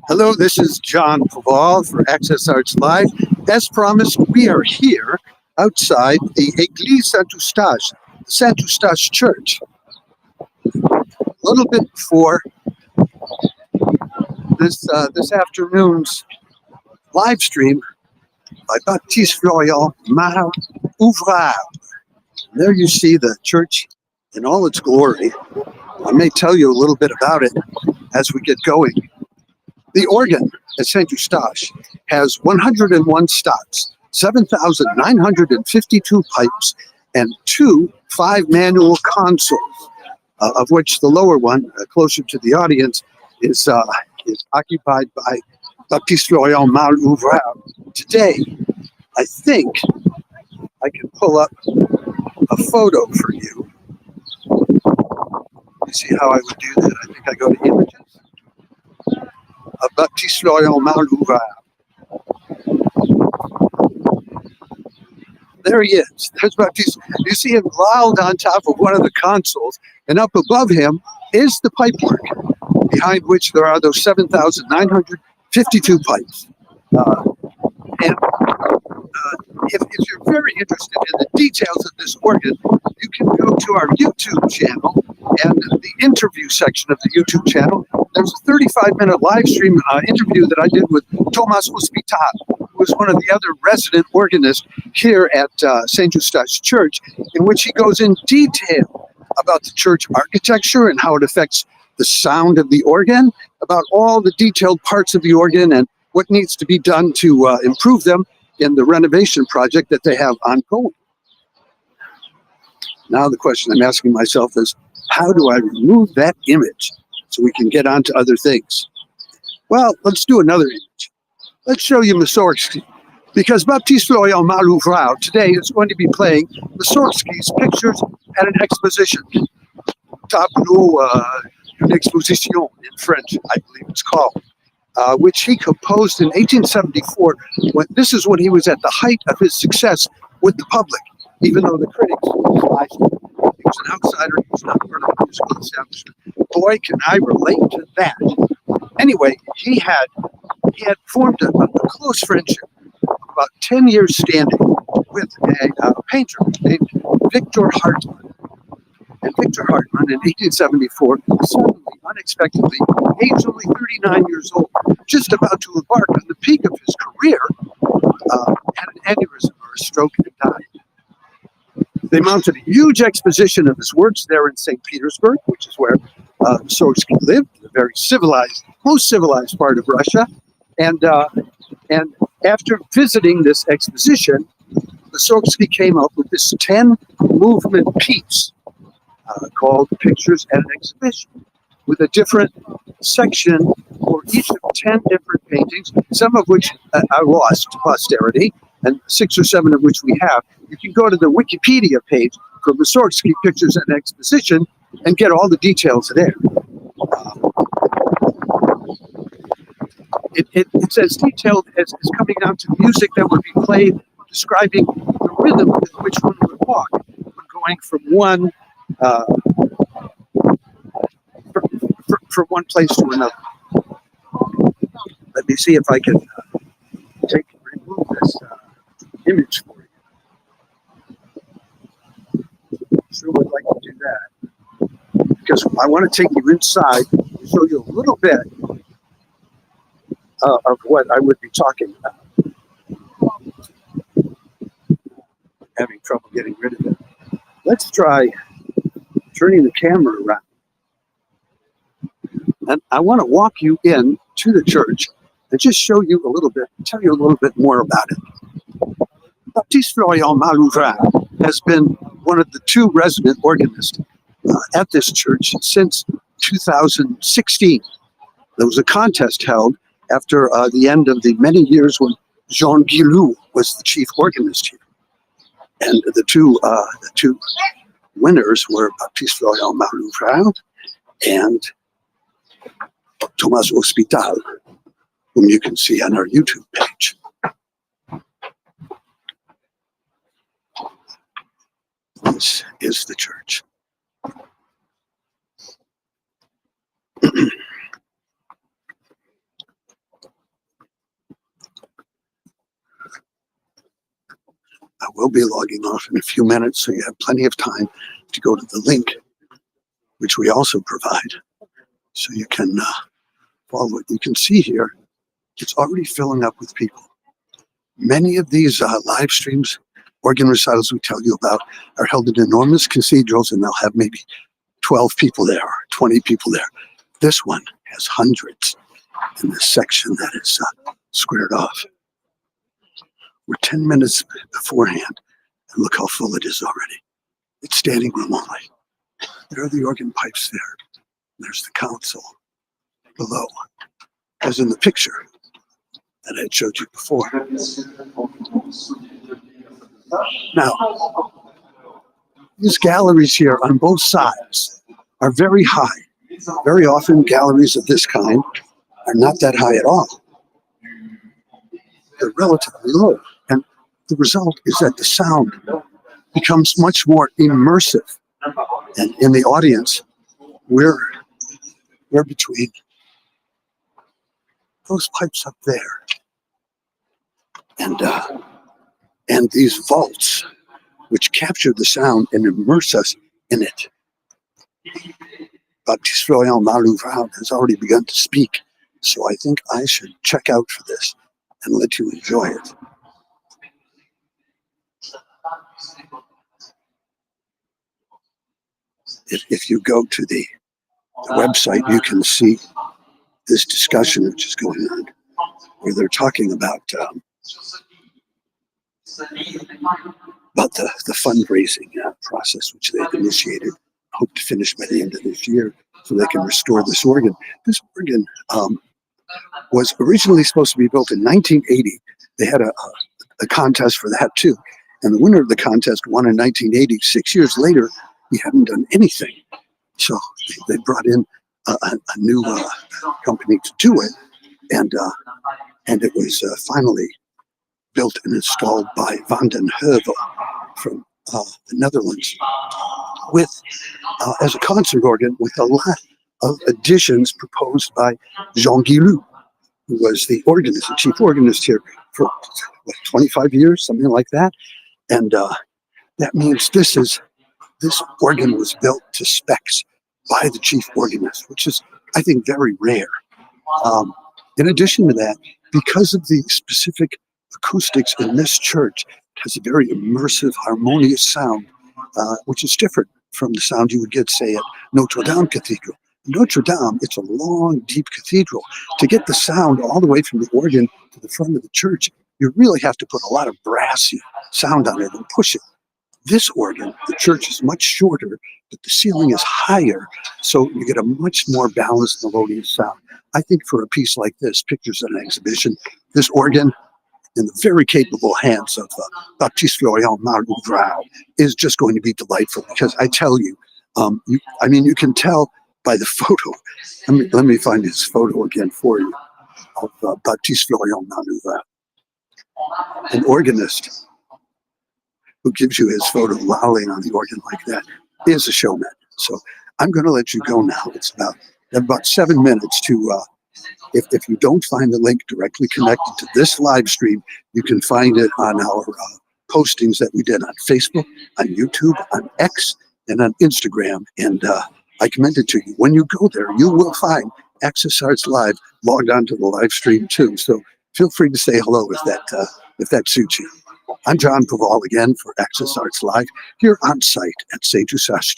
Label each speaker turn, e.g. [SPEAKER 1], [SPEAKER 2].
[SPEAKER 1] Hello, this is John Paval for Access Arts Live. As promised, we are here outside the Église Saint-Eustache, Saint-Eustache Church. A little bit before this afternoon's live stream by Baptiste Marle Ouvrard. There you see the church in all its glory. I may tell you a little bit about it as we get going. The organ at Saint-Eustache has 101 stops, 7,952 pipes, and 2 5-manual consoles, of which the lower one, closer to the audience, is occupied by Baptiste Marle Ouvrard. Today, I think I can pull up a photo for you. You see how I would do that? I think I go to images. Baptiste Marle Ouvrard. There he is. There's Baptiste. You see him lolled on top of one of the consoles, and up above him is the pipework, behind which there are those 7,952 pipes. If you're very interested in the details of this organ, you can go to our YouTube channel and the interview section of the YouTube channel. There's a 35-minute live stream interview that I did with Thomas Hospital, who is one of the other resident organists here at St. Eustache Church, in which he goes in detail about the church architecture and how it affects the sound of the organ, about all the detailed parts of the organ and what needs to be done to improve them in the renovation project that they have ongoing. Now the question I'm asking myself is, how do I remove that image so we can get on to other things? Well, let's do another image. Let's show you Mussorgsky, because Baptiste Marle Ouvrard today is going to be playing Mussorgsky's pictures at an exposition. Tableau, une exposition in French, I believe it's called. Which he composed in 1874. This is when he was at the height of his success with the public, even though the critics despised him. He was an outsider. He was not part of the musical establishment. Boy, can I relate to that. Anyway, he had formed a close friendship, about 10 years standing, with a painter named Victor Hartmann. And Victor Hartmann, in 1874, suddenly, unexpectedly, aged only 39 years old, just about to embark on the peak of his career, had an aneurysm or a stroke and died. They mounted a huge exposition of his works there in St. Petersburg, which is where Mussorgsky lived, a very civilized, most civilized part of Russia. And after visiting this exposition, Mussorgsky came up with this 10-movement piece called Pictures at an Exhibition, with a different section for each of 10 different paintings, some of which are lost to posterity, and 6 or 7 of which we have. You can go to the Wikipedia page for Mussorgsky Pictures at an Exposition and get all the details there. It's as detailed as coming down to music that would be played, describing the rhythm with which one would walk when going from one from one place to another. Let me see if I can remove this image for you. Sure would like to do that, because I want to take you inside and show you a little bit of what I would be talking about. Having trouble getting rid of it. Let's try turning the camera around. And I want to walk you in to the church and just show you a little bit, tell you a little bit more about it. Baptiste Marle Ouvrard has been one of the 2 resident organists at this church since 2016. There was a contest held after the end of the many years when Jean Guillou was the chief organist here. And the two winners were Baptiste Marle Ouvrard and Thomas Hospital, whom you can see on our YouTube page. This is the church. will be logging off in a few minutes, so you have plenty of time to go to the link, which we also provide, so you can follow it. You can see here, it's already filling up with people. Many of these live streams, organ recitals we tell you about, are held in enormous cathedrals, and they'll have maybe 12 people there, or 20 people there. This one has hundreds in this section that is squared off. We're 10 minutes beforehand, and look how full it is already. It's standing room only. There are the organ pipes there. There's the council below, as in the picture that I had showed you before. Now, these galleries here on both sides are very high. Very often, galleries of this kind are not that high at all. They're relatively low. And the result is that the sound becomes much more immersive. And in the audience, we're between those pipes up there and these vaults, which capture the sound and immerse us in it. BF Marle Ouvrard has already begun to speak, so I think I should check out for this and let you enjoy it. If you go to the website, you can see this discussion which is going on, where they're talking about the fundraising process which they've initiated. Hope to finish by the end of this year so they can restore this organ. This organ was originally supposed to be built in 1980. They had a contest for that too. And the winner of the contest won in 1980. 6 years later, he hadn't done anything. So they brought in a new company to do it. And it was finally built and installed by Van den Heuvel from the Netherlands, with as a concert organ with a lot of additions proposed by Jean Guillou, who was the organist, the chief organist here for 25 years, something like that. And that means this organ was built to specs by the chief organist, which is, I think, very rare. In addition to that, because of the specific acoustics in this church, it has a very immersive, harmonious sound, which is different from the sound you would get, say, at Notre Dame Cathedral. Notre Dame, it's a long, deep cathedral. To get the sound all the way from the organ to the front of the church, you really have to put a lot of brassy sound on it and push it. This organ, the church is much shorter, but the ceiling is higher, so you get a much more balanced, melodious sound. I think for a piece like this, Pictures in an Exhibition, this organ, in the very capable hands of BF Marle Ouvrard, is just going to be delightful, because I tell you, you can tell by the photo. Let me find his photo again for you, of BF Marle Ouvrard. An organist who gives you his photo lolling on the organ like that is a showman. So I'm going to let you go now. It's about 7 minutes to, if you don't find the link directly connected to this live stream, you can find it on our postings that we did on Facebook, on YouTube, on X, and on Instagram. And I commend it to you. When you go there, you will find Access Arts Live logged onto the live stream too. So feel free to say hello if that suits you. I'm John Paval again for Access Arts Live here on site at St. Eustache.